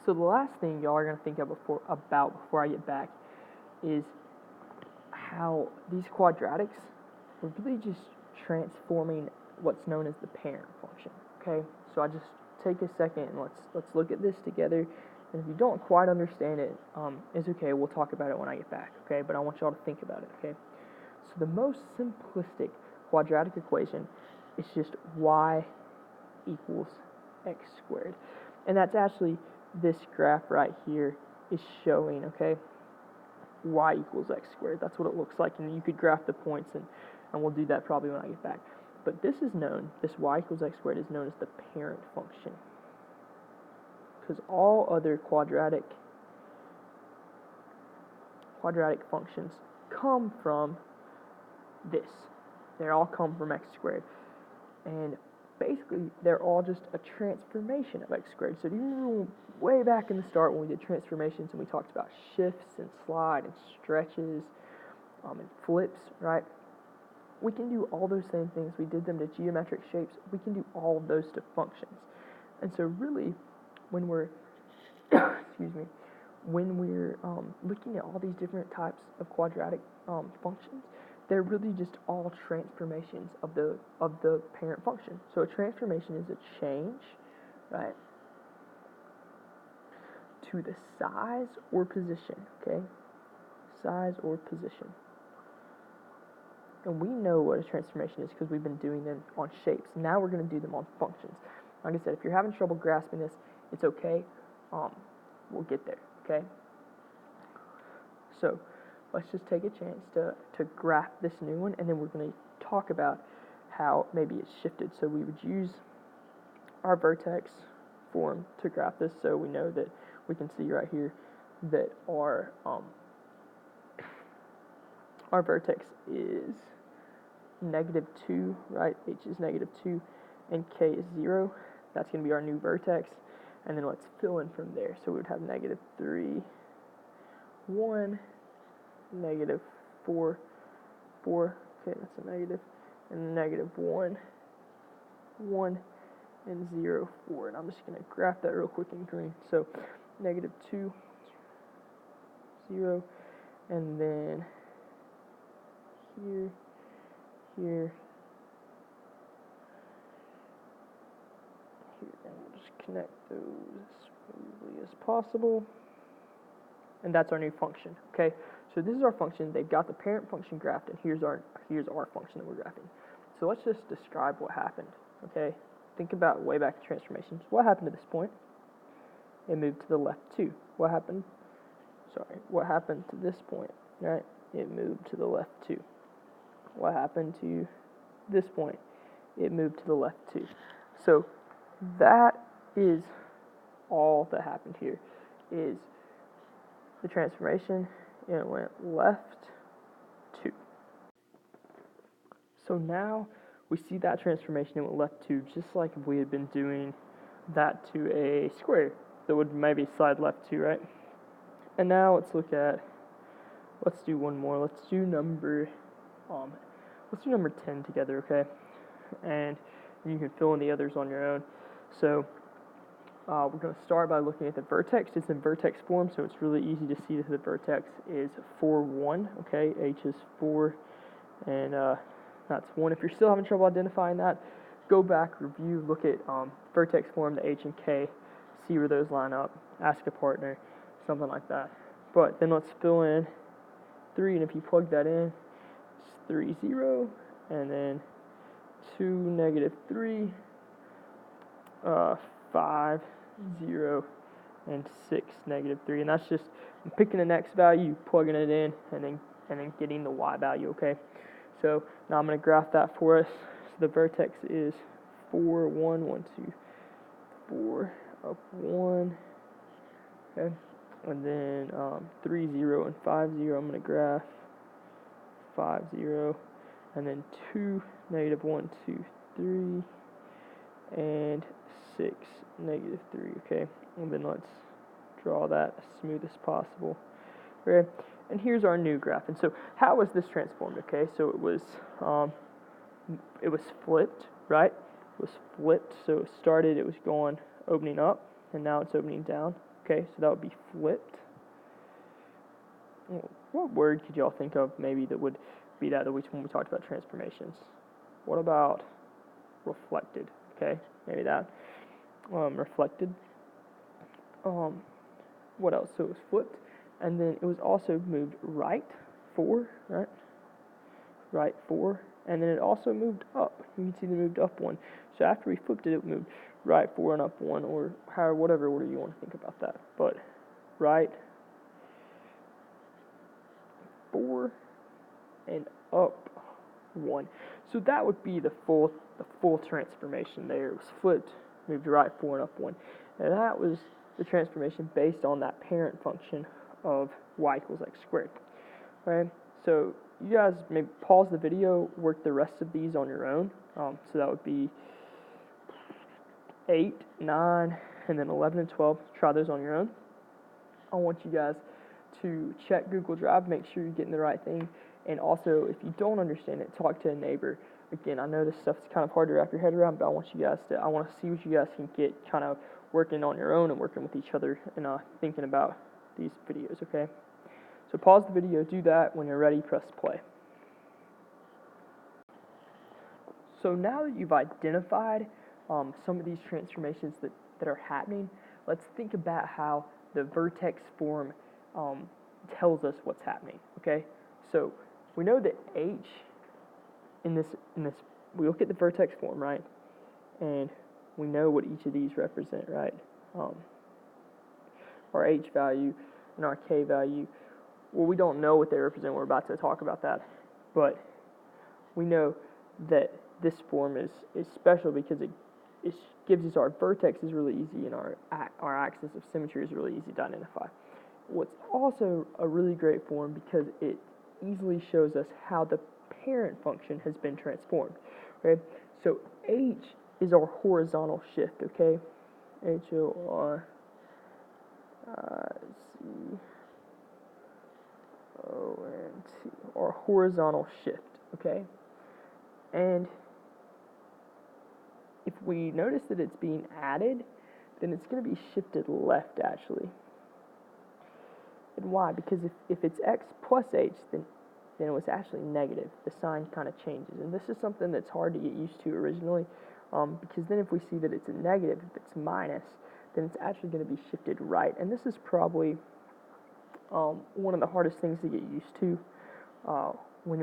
So the last thing y'all are going to think of before I get back is how these quadratics are really just transforming what's known as the parent function. Okay, so I just take a second and let's look at this together. And if you don't quite understand it, it's okay. We'll talk about it when I get back. Okay, but I want y'all to think about it. Okay, so the most simplistic quadratic equation is just y equals x squared, and that's actually this graph right here is showing. Okay, y equals x squared. That's what it looks like, and you could graph the points, and we'll do that probably when I get back. But this y equals x squared is known as the parent function, because all other quadratic functions come from this. They all come from x squared, and basically they're all just a transformation of x squared. So do you remember way back in the start when we did transformations and we talked about shifts and slide and stretches and flips, right? We can do all those same things. We did them to geometric shapes. We can do all of those to functions. And so really, when we're looking at all these different types of quadratic functions, they're really just all transformations of the parent function. So a transformation is a change, right, to the size or position, okay? Size or position. And we know what a transformation is because we've been doing them on shapes. Now we're going to do them on functions. Like I said, if you're having trouble grasping this, it's okay. We'll get there, okay? So let's just take a chance to graph this new one, and then we're going to talk about how maybe it's shifted. So we would use our vertex form to graph this, so we know that we can see right here that our vertex is -2, right? H is -2, and K is 0. That's going to be our new vertex, and then let's fill in from there. So we would have -3, 1, -4, 4, okay, that's a negative, and -1, 1, and 0, 4. And I'm just going to graph that real quick in green. So -2, 0, and then here, here, and we'll just connect those as smoothly as possible. And that's our new function, okay? So this is our function. They've got the parent function graphed, and here's our function that we're graphing. So let's just describe what happened, okay? Think about way back to transformations. What happened to this point? It moved to the left 2. What happened to this point, right? It moved to the left 2. What happened to this point? It moved to the left 2. So that is all that happened here, is the transformation, and it went left 2. So now we see that transformation, it went left 2, just like if we had been doing that to a square that would maybe slide left 2, right? And now let's do one more. Let's do number 10 together, okay? And you can fill in the others on your own. So we're going to start by looking at the vertex. It's in vertex form, so it's really easy to see that the vertex is 4, 1, okay? H is 4, and that's 1. If you're still having trouble identifying that, go back, review, look at vertex form, the H and K, see where those line up, ask a partner, something like that. But then let's fill in 3, and if you plug that in, it's 3, 0, and then 2, -3, 5, 0, and 6, -3. And that's just, I'm picking the next value, plugging it in, and then getting the y value, okay? So now I'm going to graph that for us. So the vertex is 4, 1, 1, 2, 4, up 1, okay? And then 3, 0, and 5, 0, I'm going to graph 5, 0, and then 2, -1, 2, 3, and 6, -3, okay? And then let's draw that as smooth as possible, okay? And here's our new graph. And so how was this transformed, okay? So it was flipped, right? It was flipped, so it was opening up, and now it's opening down, Okay, so that would be flipped. What word could y'all think of maybe that would be that when we talked about transformations? What about reflected? Okay, maybe that. Reflected. What else? So it was flipped, and then it was also moved right 4, right? Right 4, and then it also moved up. You can see the moved up 1. So after we flipped it, it moved right 4 and up 1, or however, whatever order you want to think about that. But right 4 and up 1. So that would be the full transformation there. It was flipped, moved right 4 and up 1. And that was the transformation based on that parent function of y equals x squared. Okay, so you guys maybe pause the video, work the rest of these on your own. So that would be 8, 9, and then 11 and 12. Try those on your own. I want you guys to check Google Drive, make sure you're getting the right thing. And also, if you don't understand it, talk to a neighbor. Again, I know this stuff's kind of hard to wrap your head around, but I want to see what you guys can get kind of working on your own and working with each other and thinking about these videos, okay? So pause the video, do that. When you're ready, press play. So now that you've identified some of these transformations that are happening, let's think about how the vertex form tells us what's happening, okay? So we know that h in this we look at the vertex form, right? And we know what each of these represent, right? Our h value and our k value. Well, we don't know what they represent. We're about to talk about that. But we know that this form is special because it gives us our vertex is really easy and our axis of symmetry is really easy to identify. What's also a really great form because it easily shows us how the parent function has been transformed. Okay, so h is our horizontal shift. Okay, HOR CONT, or horizontal shift. Okay, and if we notice that it's being added, then it's going to be shifted left actually. And why? Because if it's x plus h, then it was actually negative. The sign kind of changes. And this is something that's hard to get used to originally, because then if we see that it's a negative, if it's minus, then it's actually going to be shifted right. And this is probably one of the hardest things to get used to when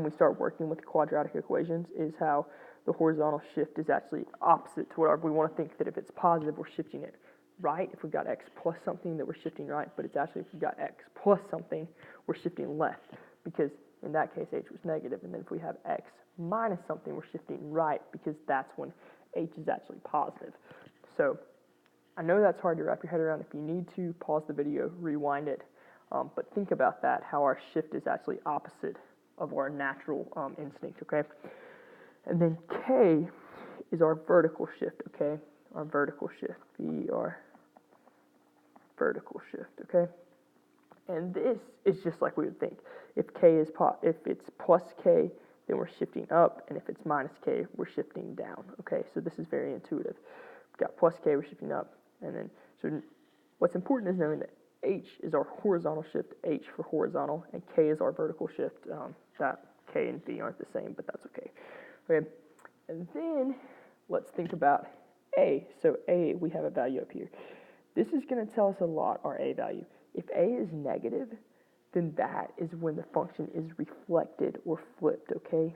we start working with quadratic equations, is how the horizontal shift is actually opposite to what we want to think that if it's positive, we're shifting it right. If we've got x plus something, that we're shifting right, but it's actually if we've got x plus something, we're shifting left, because in that case h was negative, and then if we have x minus something, we're shifting right, because that's when h is actually positive. So I know that's hard to wrap your head around. If you need to, pause the video, rewind it, but think about that, how our shift is actually opposite of our natural instinct, okay? And then k is our vertical shift, okay? Our vertical shift, our vertical shift, okay? And this is just like we would think. If it's plus k, then we're shifting up, and if it's minus k, we're shifting down, okay? So this is very intuitive. We've got plus k, we're shifting up, and then, so what's important is knowing that h is our horizontal shift, h for horizontal, and k is our vertical shift. That k and v aren't the same, but that's okay. Okay, and then let's think about a. So a, we have a value up here. This is going to tell us a lot, our a value. If a is negative, then that is when the function is reflected or flipped, okay?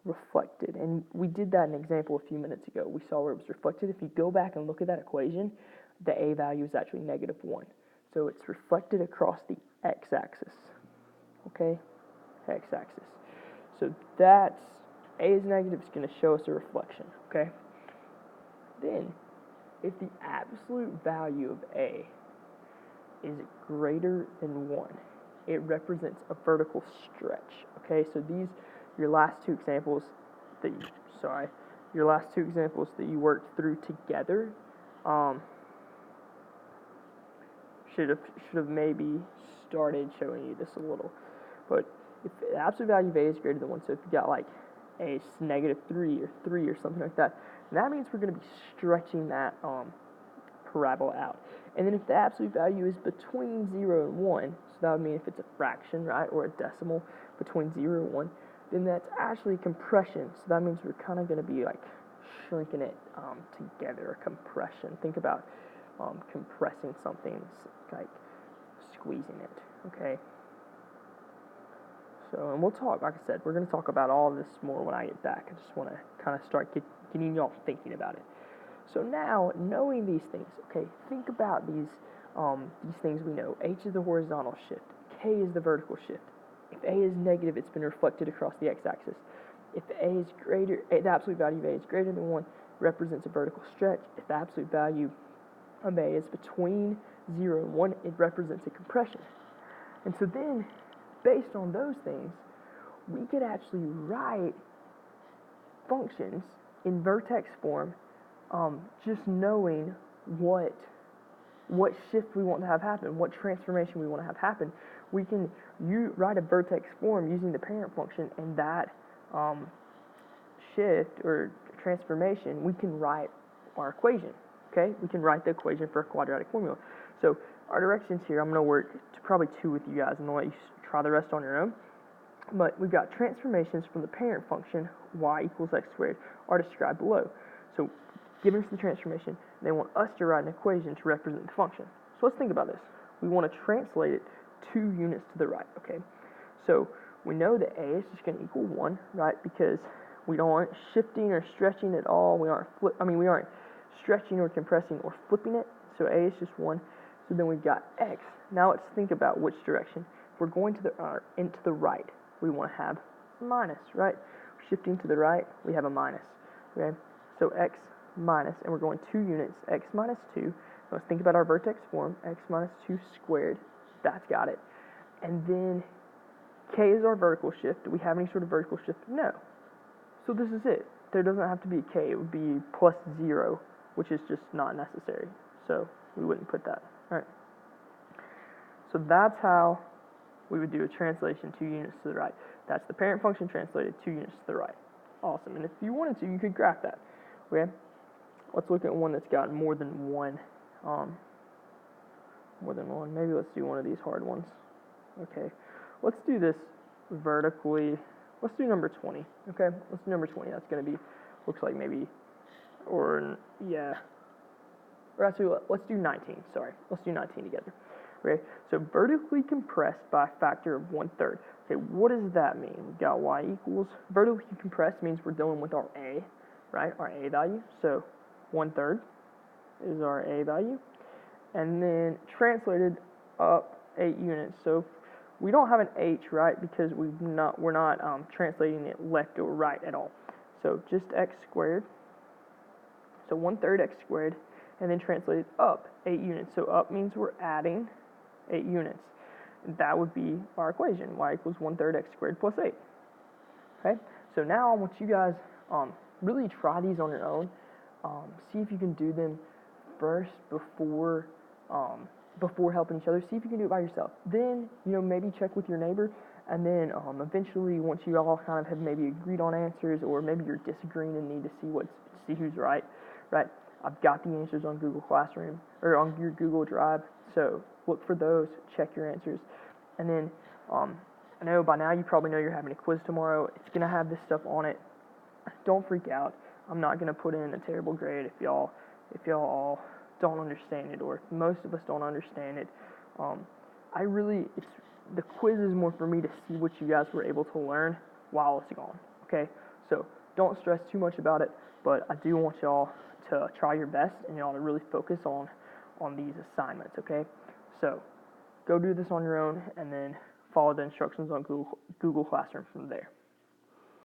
Reflected. And we did that in an example a few minutes ago. We saw where it was reflected. If you go back and look at that equation, the a value is actually -1. So it's reflected across the x-axis, okay? X-axis. So that's, a is negative, it's going to show us a reflection, okay? Then, if the absolute value of a is greater than 1, it represents a vertical stretch, okay? So your last two examples that you worked through together should have maybe started showing you this a little. But if the absolute value of a is greater than 1, so if you got like a -3 or 3 or something like that, that means we're going to be stretching that parabola out. And then if the absolute value is between 0 and 1, so that would mean if it's a fraction, right, or a decimal between 0 and 1, then that's actually compression. So that means we're kind of going to be like shrinking it together, compression. Think about compressing something, like squeezing it, okay? So, and we'll talk, like I said, we're going to talk about all this more when I get back. I just want to kind of start getting y'all thinking about it. So now, knowing these things, okay, think about these things we know. H is the horizontal shift. K is the vertical shift. If A is negative, it's been reflected across the x-axis. If A is greater, the absolute value of A is greater than 1, represents a vertical stretch. If the absolute value of A is between 0 and 1, it represents a compression. And so then, based on those things, we could actually write functions in vertex form, just knowing what shift we want to have happen, what transformation we want to have happen. We can write a vertex form using the parent function, and that shift or transformation, we can write our equation. Okay, we can write the equation for a quadratic formula. So our directions here, I'm going to work probably 2 with you guys, and I'll let you try the rest on your own. But we've got transformations from the parent function, y equals x squared, are described below. So given us the transformation, they want us to write an equation to represent the function. So let's think about this. We want to translate it 2 units to the right, okay? So we know that A is just going to equal 1, right? Because we aren't shifting or stretching at all. We aren't stretching or compressing or flipping it. So A is just 1. So then we've got x. Now let's think about which direction. If we're going to into the right, we want to have minus, right? Shifting to the right, we have a minus, okay? So x minus, and we're going 2 units, x minus 2. Let's think about our vertex form, x minus 2 squared. That's got it. And then k is our vertical shift. Do we have any sort of vertical shift? No. So this is it. There doesn't have to be a k. It would be plus 0, which is just not necessary. So we wouldn't put that. All right. So that's how we would do a translation 2 units to the right. That's the parent function translated 2 units to the right. Awesome. And if you wanted to, you could graph that. Okay. Let's look at one that's got more than one. Maybe let's do one of these hard ones. Okay. Let's do this vertically. Let's do number 20. Okay. Let's do number 20. That's going to be, looks like maybe, or yeah. Or actually, let's do 19. Sorry. Let's do 19 together. Okay. So vertically compressed by a factor of 1/3. Okay. What does that mean? We've got y equals, vertically compressed means we're dealing with our a, right? Our a value. So 1/3 is our a value. And then translated up 8 units. So we don't have an h, right? Because we're not translating it left or right at all. So just x squared. So 1/3 x squared, and then translated up 8 units. So up means we're adding 8 units. And that would be our equation, y equals 1/3 x squared plus 8. Okay. So now I want you guys really try these on your own. See if you can do them first before helping each other. See if you can do it by yourself. Then, maybe check with your neighbor, and then eventually, once you all kind of have maybe agreed on answers, or maybe you're disagreeing and need to see who's right. I've got the answers on Google Classroom, or on your Google Drive, so look for those, check your answers, and then I know by now you probably know you're having a quiz tomorrow. It's going to have this stuff on it. Don't freak out. I'm not going to put in a terrible grade if y'all all don't understand it, or if most of us don't understand it. The quiz is more for me to see what you guys were able to learn while it's gone, okay? So don't stress too much about it, but I do want y'all to try your best and y'all to really focus on these assignments, okay? So go do this on your own, and then follow the instructions on Google Classroom from there.